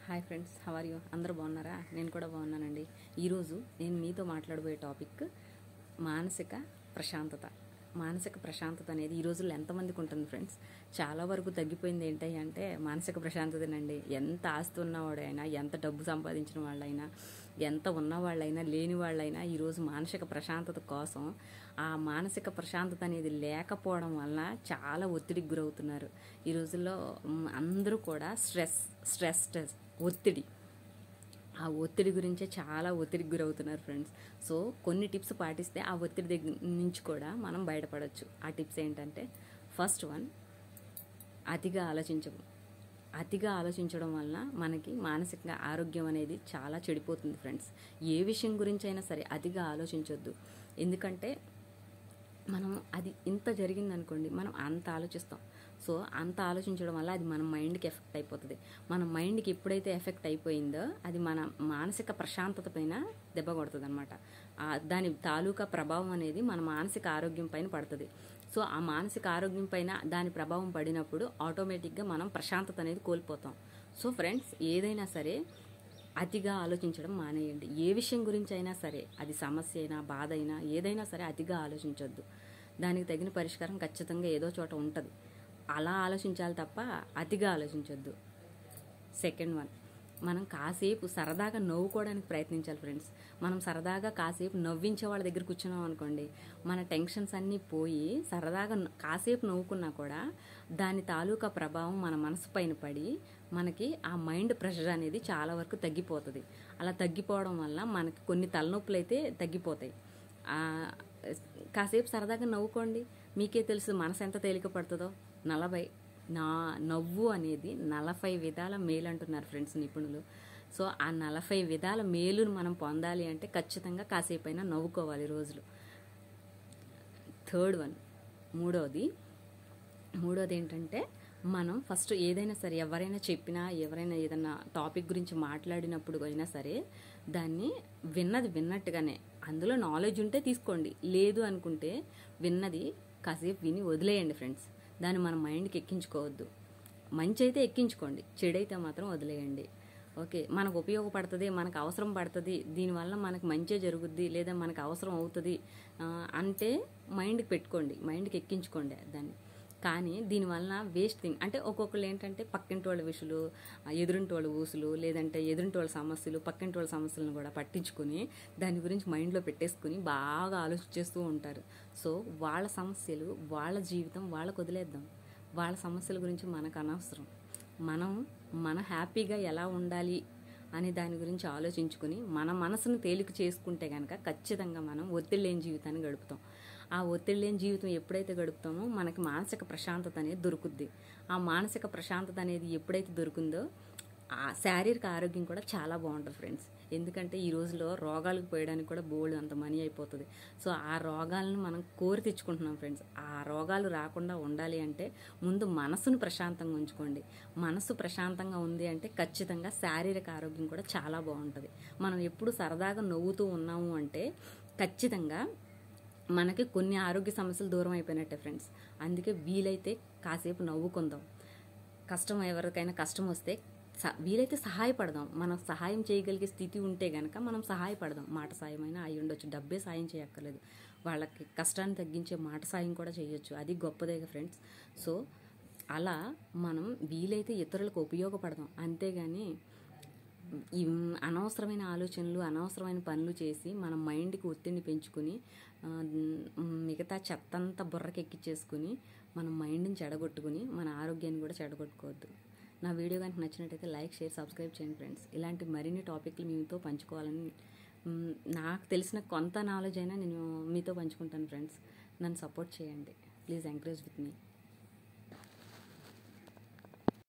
Hi friends, how are you? అందరూ బాగున్నారా? నేను కూడా బాగున్నానండి. ఈరోజు నేను మీతో మాట్లాడబోయే టాపిక్ మానసిక ప్రశాంతత. మానసిక ప్రశాంతత అనేది ఈ రోజుల్లో ఎంతమందికి ఉంటుంది ఫ్రెండ్స్? చాలా వరకు తగ్గిపోయింది. ఏంటి అంటే మానసిక ప్రశాంతతనండి. ఎంత ఆస్తి ఉన్నవాడైనా, ఎంత డబ్బు సంపాదించిన వాళ్ళైనా, ఎంత ఉన్నవాళ్ళైనా, లేని వాళ్ళైనా ఈరోజు మానసిక ప్రశాంతత కోసం ఆ మానసిక ప్రశాంతత అనేది లేకపోవడం వలన చాలా ఒత్తిడికి గురవుతున్నారు. ఈ రోజుల్లో అందరూ కూడా స్ట్రెస్ ఒత్తిడి, ఆ ఒత్తిడి గురించే చాలా ఒత్తిడికి గురవుతున్నారు ఫ్రెండ్స్. సో కొన్ని టిప్స్ పాటిస్తే ఆ ఒత్తిడి దగ్గర నుంచి కూడా మనం బయటపడవచ్చు. ఆ టిప్స్ ఏంటంటే, ఫస్ట్ వన్, అతిగా ఆలోచించడం. అతిగా ఆలోచించడం వలన మనకి మానసిక ఆరోగ్యం అనేది చాలా చెడిపోతుంది ఫ్రెండ్స్. ఏ విషయం గురించి అయినా సరే అతిగా ఆలోచించొద్దు. ఎందుకంటే మనం అది ఇంత జరిగిందనుకోండి, మనం అంత ఆలోచిస్తాం. సో అంత ఆలోచించడం వల్ల అది మన మైండ్కి ఎఫెక్ట్ అయిపోతుంది. మన మైండ్కి ఎప్పుడైతే ఎఫెక్ట్ అయిపోయిందో అది మన మానసిక ప్రశాంతత పైన దెబ్బ కొడుతుంది అనమాట. దాని తాలూకా ప్రభావం అనేది మన మానసిక ఆరోగ్యం పైన పడుతుంది. సో ఆ మానసిక ఆరోగ్యం పైన దాని ప్రభావం పడినప్పుడు ఆటోమేటిక్గా మనం ప్రశాంతత అనేది కోల్పోతాం. సో ఫ్రెండ్స్, ఏదైనా సరే అతిగా ఆలోచించడం మానేయండి. ఏ విషయం గురించి అయినా సరే, అది సమస్య అయినా, బాధ అయినా, ఏదైనా సరే అతిగా ఆలోచించొద్దు. దానికి తగిన పరిష్కారం ఖచ్చితంగా ఏదో చోట ఉంటుంది. అలా ఆలోచించాలి తప్ప అతిగా ఆలోచించొద్దు. సెకండ్ వన్, మనం కాసేపు సరదాగా నవ్వుకోవడానికి ప్రయత్నించాలి ఫ్రెండ్స్. మనం సరదాగా కాసేపు నవ్వించే వాళ్ళ దగ్గర కూర్చున్నాం అనుకోండి, మన టెన్షన్స్ అన్నీ పోయి సరదాగా కాసేపు నవ్వుకున్నా కూడా దాని తాలూకా ప్రభావం మన మనసు పైన పడి మనకి ఆ మైండ్ ప్రెషర్ అనేది చాలా వరకు తగ్గిపోతుంది. అలా తగ్గిపోవడం వల్ల మనకి కొన్ని తలనొప్పులు అయితే తగ్గిపోతాయి. కాసేపు సరదాగా నవ్వుకోండి, మీకే తెలుసు మనసు ఎంత తేలిక పడుతుందో. నవ్వు అనేది 40 విధాల మేలు అంటున్నారు ఫ్రెండ్స్ నిపుణులు. సో ఆ 40 విధాల మేలును మనం పొందాలి అంటే ఖచ్చితంగా కాసేపైనా నవ్వుకోవాలి రోజులు. థర్డ్ వన్, మూడోది ఏంటంటే, మనం ఫస్ట్ ఏదైనా సరే ఎవరైనా చెప్పినా, ఎవరైనా ఏదైనా టాపిక్ గురించి మాట్లాడినప్పుడు అయినా సరే దాన్ని విన్నది విన్నట్టుగానే, అందులో నాలెడ్జ్ ఉంటే తీసుకోండి, లేదు అనుకుంటే విన్నది కాసేపు విని వదిలేయండి ఫ్రెండ్స్. దాన్ని మన మైండ్కి ఎక్కించుకోవద్దు. మంచి అయితే ఎక్కించుకోండి, చెడైతే మాత్రం వదిలేయండి. ఓకే, మనకు ఉపయోగపడుతుంది, మనకు అవసరం పడుతుంది, దీనివల్ల మనకు మంచి జరుగుద్ది, లేదా మనకు అవసరం అవుతుంది అంటే మైండ్కి పెట్టుకోండి, మైండ్కి ఎక్కించుకోండి దాన్ని. కానీ దీనివల్ల వేస్ట్ థింగ్ అంటే ఒక్కొక్కరు ఏంటంటే పక్కింటి వాళ్ళ విషయాలు, ఎదురింటి వాళ్ళ ఊసులు, లేదంటే ఎదురింటి వాళ్ళ సమస్యలు, పక్కింటి వాళ్ళ సమస్యలను కూడా పట్టించుకుని దాని గురించి మైండ్లో పెట్టేసుకుని బాగా ఆలోచిస్తూ ఉంటారు. సో వాళ్ళ సమస్యలు, వాళ్ళ జీవితం వాళ్ళకు వదిలేద్దాం. వాళ్ళ సమస్యల గురించి మనకు అనవసరం. మన హ్యాపీగా ఎలా ఉండాలి అనే దాని గురించి ఆలోచించుకుని మన మనసును తేలిక చేసుకుంటే కనుక ఖచ్చితంగా మనం ఒత్తిడి లేని జీవితాన్ని గడుపుతాం. ఆ ఒత్తిడి లేని జీవితం ఎప్పుడైతే గడుపుతామో మనకి మానసిక ప్రశాంతత అనేది దొరుకుద్ది. ఆ మానసిక ప్రశాంతత అనేది ఎప్పుడైతే దొరుకుందో ఆ శారీరక ఆరోగ్యం కూడా చాలా బాగుంటుంది ఫ్రెండ్స్. ఎందుకంటే ఈ రోజులో రోగాలకు పోయడానికి కూడా బోల్డ్ అంత మనీ అయిపోతుంది. సో ఆ రోగాలను మనం కోరి తెచ్చుకుంటున్నాం ఫ్రెండ్స్. ఆ రోగాలు రాకుండా ఉండాలి అంటే ముందు మనసును ప్రశాంతంగా ఉంచుకోండి. మనసు ప్రశాంతంగా ఉంది అంటే ఖచ్చితంగా శారీరక ఆరోగ్యం కూడా చాలా బాగుంటుంది. మనం ఎప్పుడు సరదాగా నవ్వుతూ ఉన్నాము అంటే ఖచ్చితంగా మనకి కొన్ని ఆరోగ్య సమస్యలు దూరం అయిపోయినట్టే ఫ్రెండ్స్. అందుకే వీలైతే కాసేపు నవ్వుకుందాం. ఎవరికైనా కష్టం వస్తే వీలైతే సహాయపడదాం. మనం సహాయం చేయగలిగే స్థితి ఉంటే గనక మనం సహాయపడదాం. మాట సాయమైనా అయి ఉండొచ్చు, డబ్బే సాయం చేయక్కర్లేదు. వాళ్ళకి కష్టాన్ని తగ్గించే మాట సాయం కూడా చేయొచ్చు, అది గొప్పదేగా ఫ్రెండ్స్. సో అలా మనం వీలైతే ఇతరులకు ఉపయోగపడదాం. అంతేగాని ఈ అనవసరమైన ఆలోచనలు, అనవసరమైన పనులు చేసి మన మైండ్కి ఒత్తిడిని పెంచుకుని మిగతా చెత్తంతా బుర్రకెక్కిచ్చేసుకుని మన మైండ్ని చెడగొట్టుకుని మన ఆరోగ్యాన్ని కూడా చెడగొట్టుకోవద్దు. నా వీడియో కనుక నచ్చినట్టయితే లైక్, షేర్, సబ్స్క్రైబ్ చేయండి ఫ్రెండ్స్. ఇలాంటి మరిన్ని టాపిక్లు మీతో పంచుకోవాలని, నాకు తెలిసిన కొంత నాలెడ్జ్ అయినా నేను మీతో పంచుకుంటాను ఫ్రెండ్స్. నన్ను సపోర్ట్ చేయండి ప్లీజ్, ఎంకరేజ్ విత్ మీ.